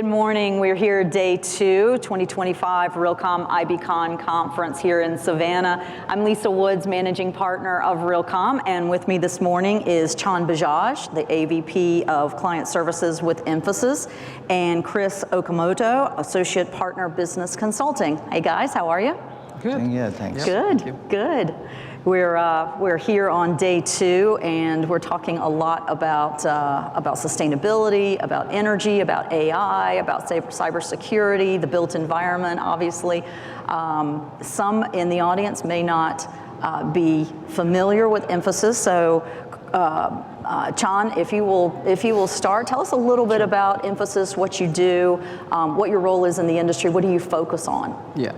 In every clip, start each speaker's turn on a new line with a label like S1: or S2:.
S1: Good morning. We're here day 2, 2025 Realcomm IBCon conference here in Savannah. I'm Lisa Woods, managing partner of Realcomm, and with me this morning is Chand Bajaj, the AVP of Client Services with Infosys, and Chris Okamoto, Associate Partner Business Consulting. Hey guys, how are you?
S2: Good. Yeah, thanks.
S1: Good, good. We're here on day 2, and we're talking a lot about sustainability, about energy, about AI, about cybersecurity, the built environment, obviously. Some in the audience may not be familiar with Infosys, so Chand, if you will start, tell us a little bit about Infosys, what you do, what your role is in the industry, what do you focus on?
S2: Yeah.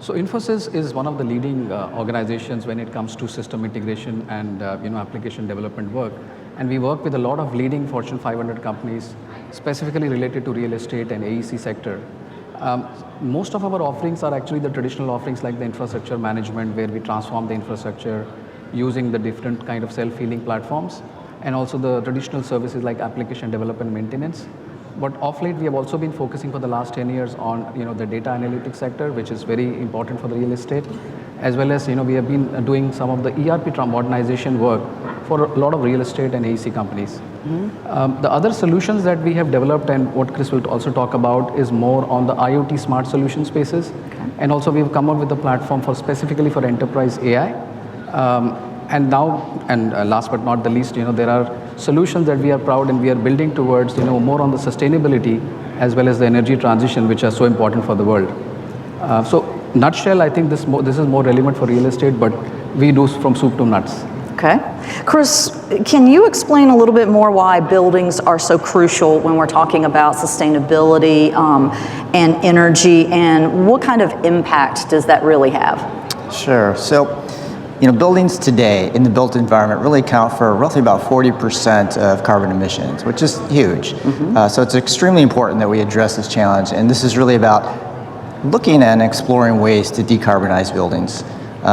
S2: So Infosys is one of the leading organizations when it comes to system integration and application development work, and we work with a lot of leading Fortune 500 companies, specifically related to real estate and AEC sector. Most of our offerings are actually the traditional offerings like the infrastructure management, where we transform the infrastructure using the different kind of self-healing platforms, and also the traditional services like application development maintenance. But of late, we have also been focusing for the last 10 years on the data analytics sector, which is very important for the real estate, as well as we have been doing some of the ERP modernization work for a lot of real estate and AEC companies. Mm-hmm. The other solutions that we have developed, and what Chris will also talk about, is more on the IoT smart solution spaces. Okay. And also we've come up with a platform for specifically for enterprise AI. And last but not the least, there are solutions that we are proud and we are building towards, more on the sustainability as well as the energy transition, which are so important for the world. So, nutshell, I think this is more relevant for real estate, but we do from soup to nuts.
S1: Okay. Chris, can you explain a little bit more why buildings are so crucial when we're talking about sustainability and energy, and what kind of impact does that really have?
S3: Sure. So, buildings today in the built environment really account for roughly about 40% of carbon emissions, which is huge. Mm-hmm. So it's extremely important that we address this challenge, and this is really about looking at and exploring ways to decarbonize buildings.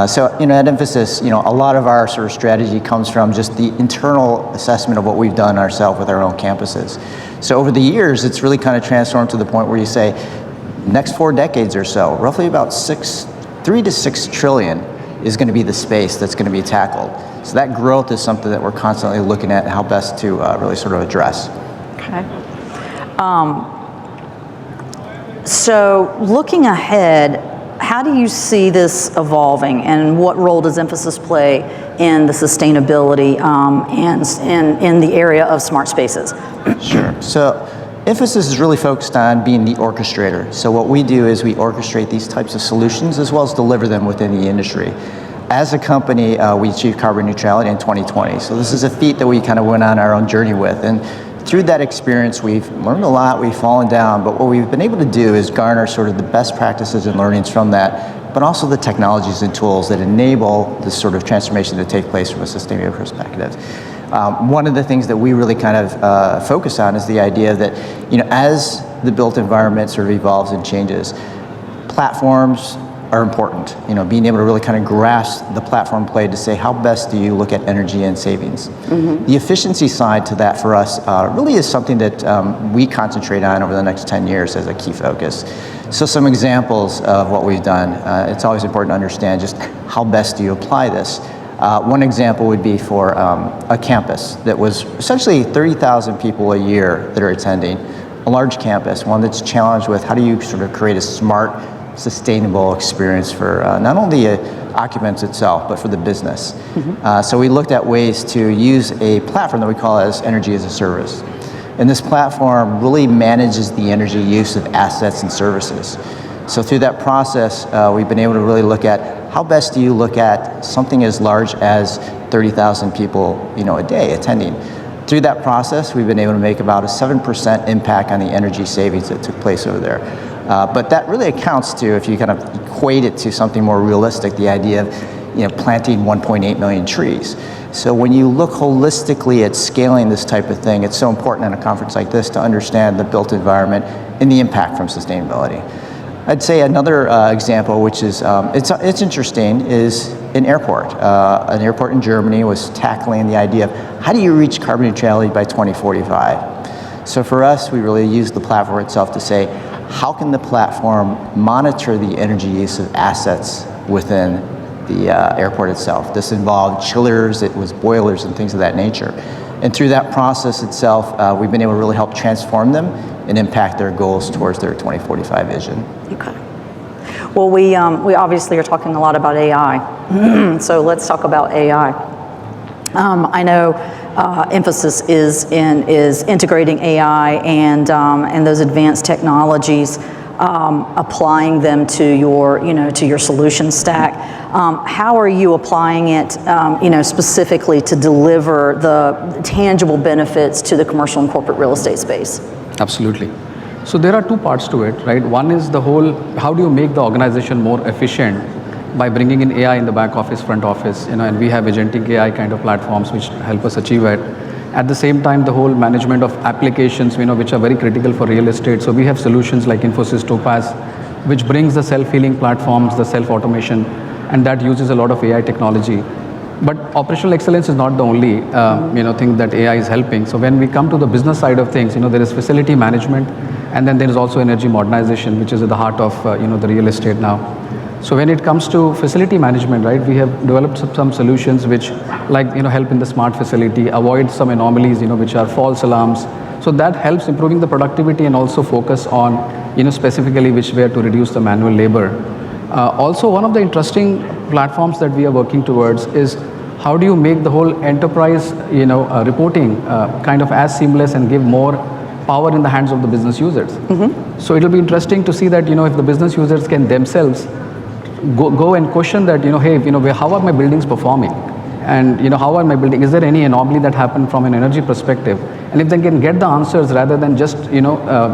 S3: So at Infosys, a lot of our sort of strategy comes from just the internal assessment of what we've done ourselves with our own campuses. So over the years, it's really kind of transformed to the point where you say, next 4 decades or so, roughly about 3 to 6 trillion is going to be the space that's going to be tackled. So that growth is something that we're constantly looking at how best to really sort of address.
S1: Okay. So looking ahead, how do you see this evolving, and what role does Infosys play in the sustainability and in the area of smart spaces?
S3: Sure. So Infosys is really focused on being the orchestrator. So what we do is we orchestrate these types of solutions as well as deliver them within the industry. As a company, we achieved carbon neutrality in 2020. So this is a feat that we kind of went on our own journey with. And through that experience, we've learned a lot, we've fallen down, but what we've been able to do is garner sort of the best practices and learnings from that, but also the technologies and tools that enable this sort of transformation to take place from a sustainability perspective. One of the things that we really kind of focus on is the idea that, as the built environment sort of evolves and changes, platforms are important. Being able to really kind of grasp the platform play to say, how best do you look at energy and savings? Mm-hmm. The efficiency side to that for us really is something that we concentrate on over the next 10 years as a key focus. So some examples of what we've done, it's always important to understand just how best do you apply this. One example would be for a campus that was essentially 30,000 people a year that are attending, a large campus, one that's challenged with how do you sort of create a smart, sustainable experience for not only the occupants itself, but for the business. Mm-hmm. So we looked at ways to use a platform that we call as Energy as a Service. And this platform really manages the energy use of assets and services. So through that process, we've been able to really look at how best do you look at something as large as 30,000 people, a day attending. Through that process, we've been able to make about a 7% impact on the energy savings that took place over there. But that really accounts to, if you kind of equate it to something more realistic, the idea of planting 1.8 million trees. So when you look holistically at scaling this type of thing, it's so important at a conference like this to understand the built environment and the impact from sustainability. I'd say another example, which is it's interesting, is an airport. An airport in Germany was tackling the idea of how do you reach carbon neutrality by 2045. So for us, we really use the platform itself to say, how can the platform monitor the energy use of assets within the airport itself? This involved chillers, it was boilers and things of that nature. And through that process itself, we've been able to really help transform them and impact their goals towards their 2045 vision.
S1: Okay. Well, we obviously are talking a lot about AI. So let's talk about AI. I know Infosys is integrating AI and those advanced technologies, applying them to your solution stack. How are you applying it, specifically to deliver the tangible benefits to the commercial and corporate real estate space?
S2: Absolutely. So there are two parts to it, right? One is the whole, how do you make the organization more efficient by bringing in AI in the back office, front office, and we have agentic AI kind of platforms which help us achieve it. At the same time, the whole management of applications, which are very critical for real estate. So we have solutions like Infosys Topaz, which brings the self-healing platforms, the self-automation, and that uses a lot of AI technology. But operational excellence is not the only thing that AI is helping. So when we come to the business side of things, there is facility management, and then there is also energy modernization, which is at the heart of the real estate now. So when it comes to facility management, right, we have developed some solutions which, like help in the smart facility, avoid some anomalies, which are false alarms. So that helps improving the productivity and also focus on, specifically which way to reduce the manual labor. Also, one of the interesting platforms that we are working towards is how do you make the whole enterprise, reporting kind of as seamless and give more power in the hands of the business users. Mm-hmm. So it'll be interesting to see that, if the business users can themselves go and question that, hey, how are my buildings performing? And, how are my building? Is there any anomaly that happened from an energy perspective? And if they can get the answers rather than just,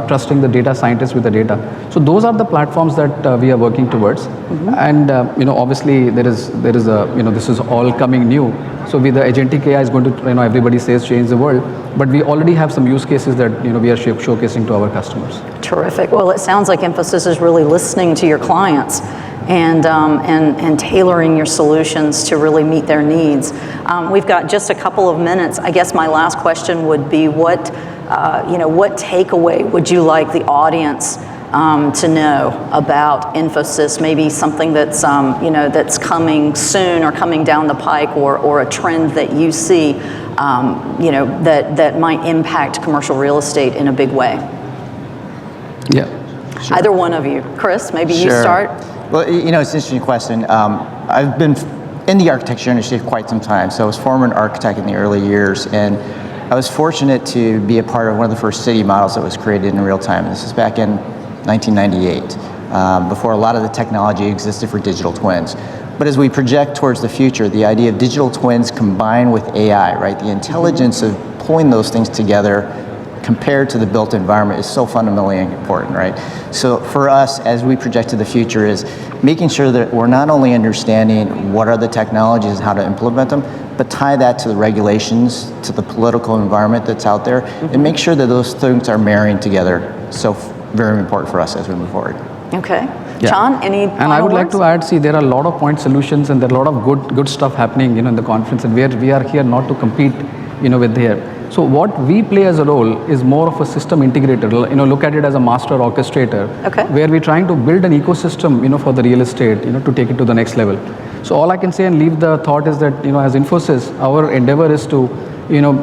S2: trusting the data scientists with the data. So those are the platforms that we are working towards. Mm-hmm. And, obviously there is this is all coming new. So with the agentic AI is going to, everybody says change the world, but we already have some use cases that, we are showcasing to our customers.
S1: Terrific. Well, it sounds like Infosys is really listening to your clients and tailoring your solutions to really meet their needs. We've got just a couple of minutes. I guess my last question would be, what takeaway would you like the audience to know about Infosys? Maybe something that's that's coming soon or coming down the pike, or a trend that you see that might impact commercial real estate in a big way.
S2: Yeah.
S3: Sure.
S1: Either one of you. Chris, maybe you start.
S3: Well, it's an interesting question. I've been in the architecture industry for quite some time. So I was former an architect in the early years, and I was fortunate to be a part of one of the first city models that was created in real time. This is back in 1998, before a lot of the technology existed for digital twins. But as we project towards the future, the idea of digital twins combined with AI, right? The intelligence of pulling those things together compared to the built environment is so fundamentally important, right? So for us, as we project to the future, is making sure that we're not only understanding what are the technologies and how to implement them, but tie that to the regulations, to the political environment that's out there, and make sure that those things are marrying together. So very important for us as we move forward.
S1: Okay.
S2: Yeah.
S1: Chand, any final
S2: And I would like
S1: words?
S2: to add, see, there are a lot of point solutions and there are a lot of good stuff happening, in the conference, and we are here not to compete, with here. So what we play as a role is more of a system integrator. Look at it as a master orchestrator,
S1: okay,
S2: where we're trying to build an ecosystem, for the real estate, to take it to the next level. So all I can say and leave the thought is that, as Infosys, our endeavor is to,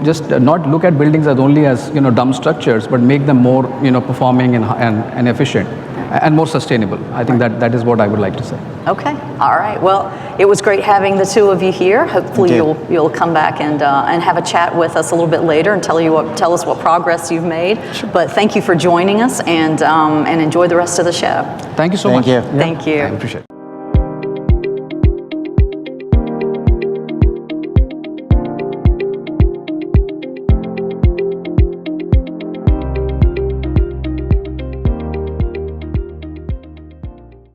S2: just not look at buildings as only as, dumb structures, but make them more, performing and efficient and more sustainable. I think that is what I would like to say.
S1: Okay. All right. Well, it was great having the two of you here. Hopefully you'll come back and have a chat with us a little bit later and tell us what progress you've made. Sure. But thank you for joining us, and enjoy the rest of the show.
S2: Thank you so much.
S3: Thank you.
S1: Thank you.
S2: I appreciate it.